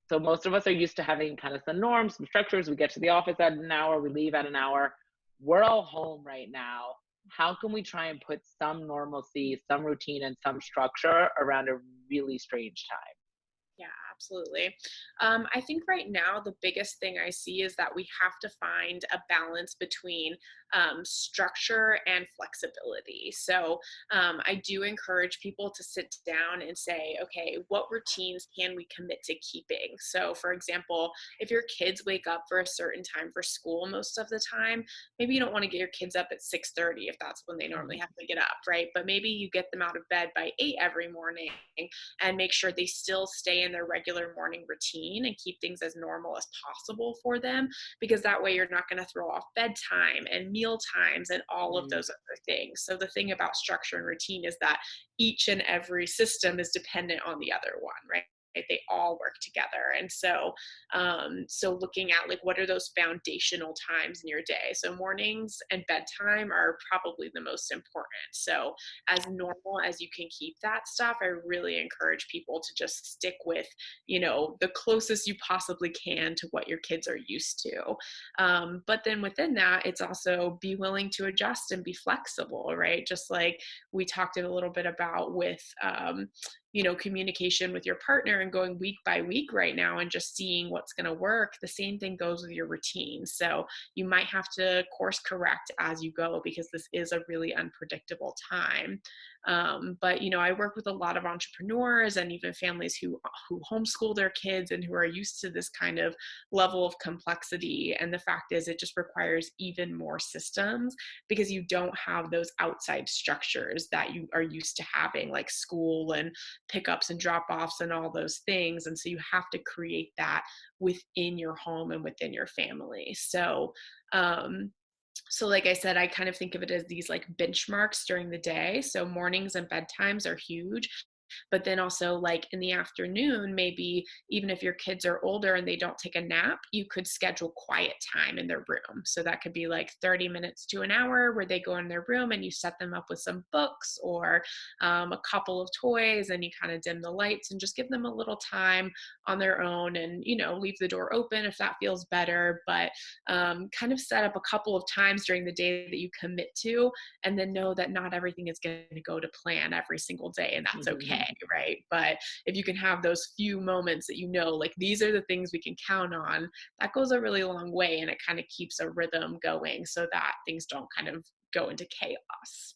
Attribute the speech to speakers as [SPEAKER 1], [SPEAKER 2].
[SPEAKER 1] So most of us are used to having kind of some norms, some structures. We get to the office at an hour, we leave at an hour. We're all home right now. How can we try and put some normalcy, some routine, and some structure around a really strange time?
[SPEAKER 2] Yeah, absolutely. I think right now the biggest thing I see is that we have to find a balance between structure and flexibility. So I do encourage people to sit down and say, okay, what routines can we commit to keeping? So, for example, if your kids wake up for a certain time for school most of the time, maybe you don't want to get your kids up at 6:30 if that's when they normally
[SPEAKER 1] Mhm.
[SPEAKER 2] have to get up, right? But maybe you get them out of bed by 8 every morning and make sure they still stay in their regular morning routine and keep things as normal as possible for them, because that way you're not going to throw off bedtime and meal times and all of
[SPEAKER 1] Mm.
[SPEAKER 2] those other things. So the thing about structure and routine is that each and every system is dependent on the other one, right? They all work together. And so so looking at like what are those foundational times in your day, so mornings and bedtime are probably the most important. So as normal as you can keep that stuff, I really encourage people to just stick with, the closest you possibly can to what your kids are used to. But then within that, it's also be willing to adjust and be flexible, right? Just like we talked a little bit about with, communication with your partner and going week by week right now and just seeing what's going to work. The same thing goes with your routine. So you might have to course correct as you go because this is a really unpredictable time. But I work with a lot of entrepreneurs and even families who homeschool their kids and who are used to this kind of level of complexity. And the fact is, it just requires even more systems because you don't have those outside structures that you are used to having, like school and pickups and drop offs and all those things. And so you have to create that within your home and within your family. Um, so like I said, I kind of think of it as these like benchmarks during the day. So mornings and bedtimes are huge. But then also, like in the afternoon, maybe even if your kids are older and they don't take a nap, you could schedule quiet time in their room. So that could be like 30 minutes to an hour where they go in their room and you set them up with some books or a couple of toys and you kind of dim the lights and just give them a little time on their own and, leave the door open if that feels better. But kind of set up a couple of times during the day that you commit to, and then know that not everything is going to go to plan every single day, and that's okay, right? But if you can have those few moments that like these are the things we can count on, that goes a really long way, and it kind of keeps a rhythm going so that things don't kind of go into chaos.